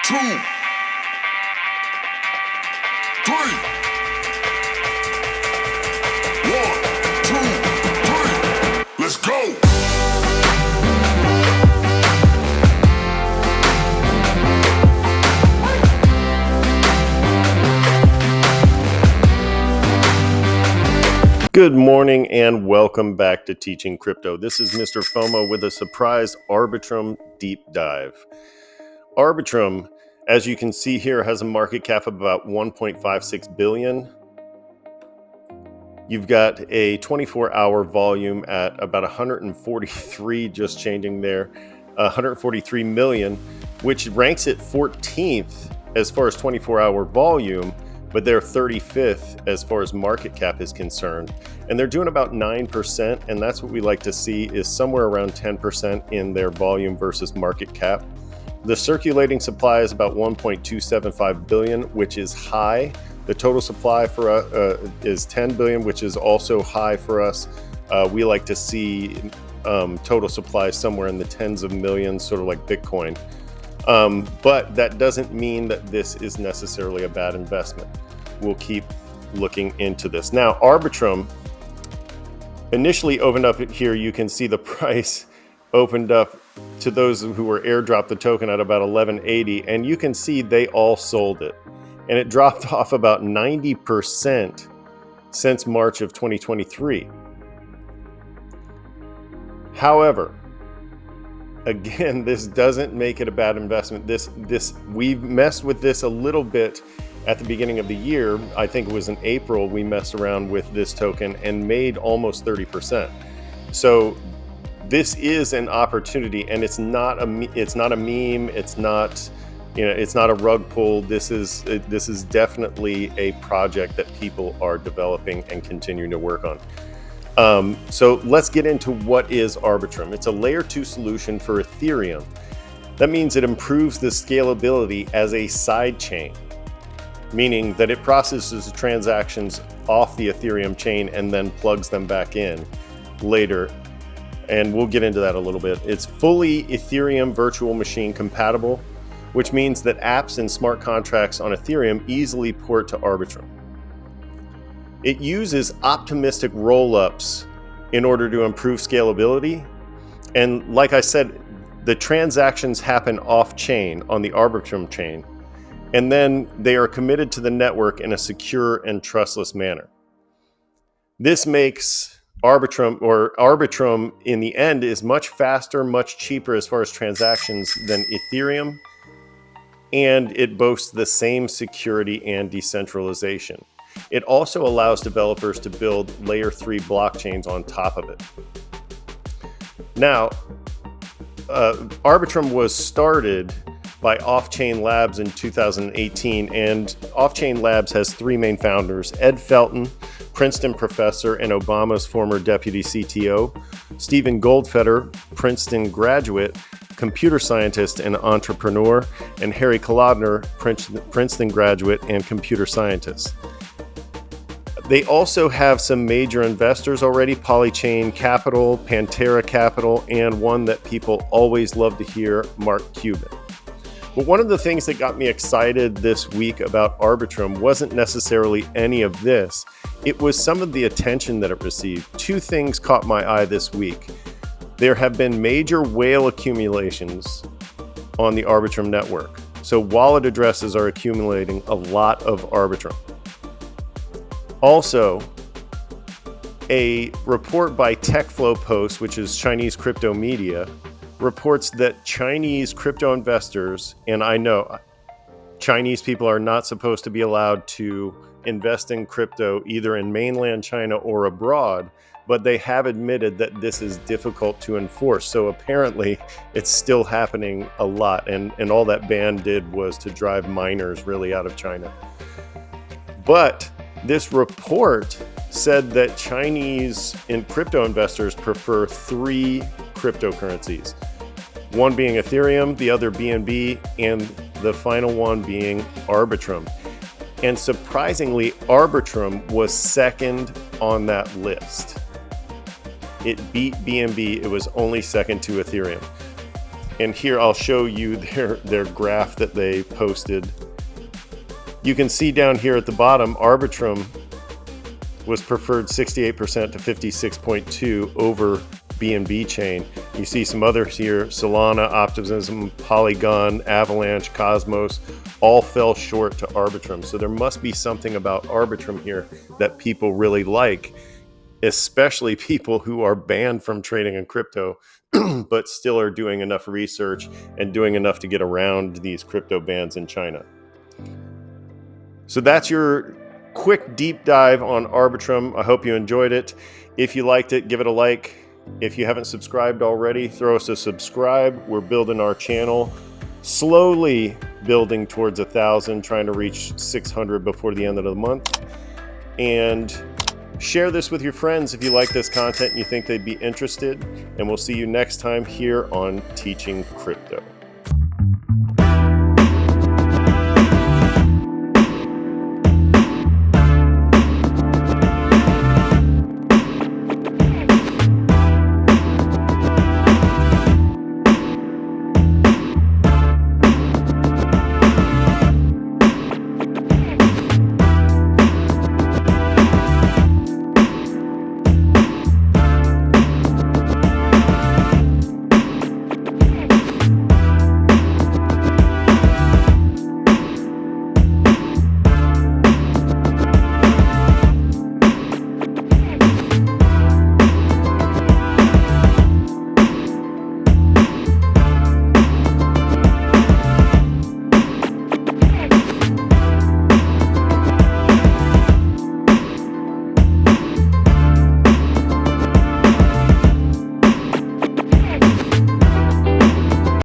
2, 3. 1, 2, 3. Let's go. Good morning and welcome back to Teaching Crypto. This is MrFOMO with a surprise Arbitrum deep dive. Arbitrum, as you can see here, has a market cap of about 1.56 billion. You've got a 24-hour volume at about 143, just changing there, 143 million, which ranks it 14th as far as 24-hour volume, but they're 35th as far as market cap is concerned. And they're doing about 9%, and that's what we like to see is somewhere around 10% in their volume versus market cap. The circulating supply is about 1.275 billion, which is high. The total supply for is 10 billion, which is also high for us. We like to see total supply somewhere in the tens of millions, sort of like Bitcoin. But that doesn't mean that this is necessarily a bad investment. We'll keep looking into this. Now, Arbitrum initially opened up here. You can see the price opened up to those who were airdropped the token at about 1180, and you can see they all sold it. And it dropped off about 90% since March of 2023. However, again, this doesn't make it a bad investment. We messed with this a little bit at the beginning of the year. I think it was in April we messed around with this token and made almost 30%. So this is an opportunity, and it's not a meme. It's not, it's not a rug pull. This is definitely a project that people are developing and continuing to work on. So let's get into what is Arbitrum. It's a layer 2 solution for Ethereum. That means it improves the scalability as a side chain, meaning that it processes transactions off the Ethereum chain and then plugs them back in later. And we'll get into that a little bit. It's fully Ethereum virtual machine compatible, which means that apps and smart contracts on Ethereum easily port to Arbitrum. It uses optimistic rollups in order to improve scalability. And like I said, the transactions happen off-chain on the Arbitrum chain, and then they are committed to the network in a secure and trustless manner. This makes Arbitrum in the end is much faster, much cheaper as far as transactions than Ethereum, and it boasts the same security and decentralization. It also allows developers to build layer 3 blockchains on top of it. Now, Arbitrum was started by Off-Chain Labs in 2018, and Off-Chain Labs has 3 main founders: Ed Felton, Princeton professor and Obama's former deputy CTO; Stephen Goldfeder, Princeton graduate, computer scientist and entrepreneur; and Harry Kolodner, Princeton graduate and computer scientist. They also have some major investors already: Polychain Capital, Pantera Capital, and one that people always love to hear, Mark Cuban. But one of the things that got me excited this week about Arbitrum wasn't necessarily any of this. It was some of the attention that it received. 2 things caught my eye this week. There have been major whale accumulations on the Arbitrum network. So wallet addresses are accumulating a lot of Arbitrum. Also, a report by TechFlow Post, which is Chinese crypto media, reports that Chinese crypto investors, and I know Chinese people are not supposed to be allowed to invest in crypto either in mainland China or abroad, but they have admitted that this is difficult to enforce. So apparently it's still happening a lot, and all that ban did was to drive miners really out of China. But this report said that Chinese crypto investors prefer 3 cryptocurrencies, one being Ethereum, the other BNB, and the final one being Arbitrum. And surprisingly, Arbitrum was second on that list. It beat BNB. It was only second to Ethereum. And here I'll show you their graph that they posted. You can see down here at the bottom, Arbitrum was preferred 68% to 56.2 over BNB chain. You see some others here, Solana, Optimism, Polygon, Avalanche, Cosmos, all fell short to Arbitrum. So there must be something about Arbitrum here that people really like, especially people who are banned from trading in crypto, but still are doing enough research and doing enough to get around these crypto bans in China. So that's your quick deep dive on Arbitrum. I hope you enjoyed it. If you liked it, give it a like. If you haven't subscribed already, throw us a subscribe. We're building our channel, slowly building towards 1,000, trying to reach 600 before the end of the month. And share this with your friends if you like this content and you think they'd be interested. And we'll see you next time here on Teaching Crypto.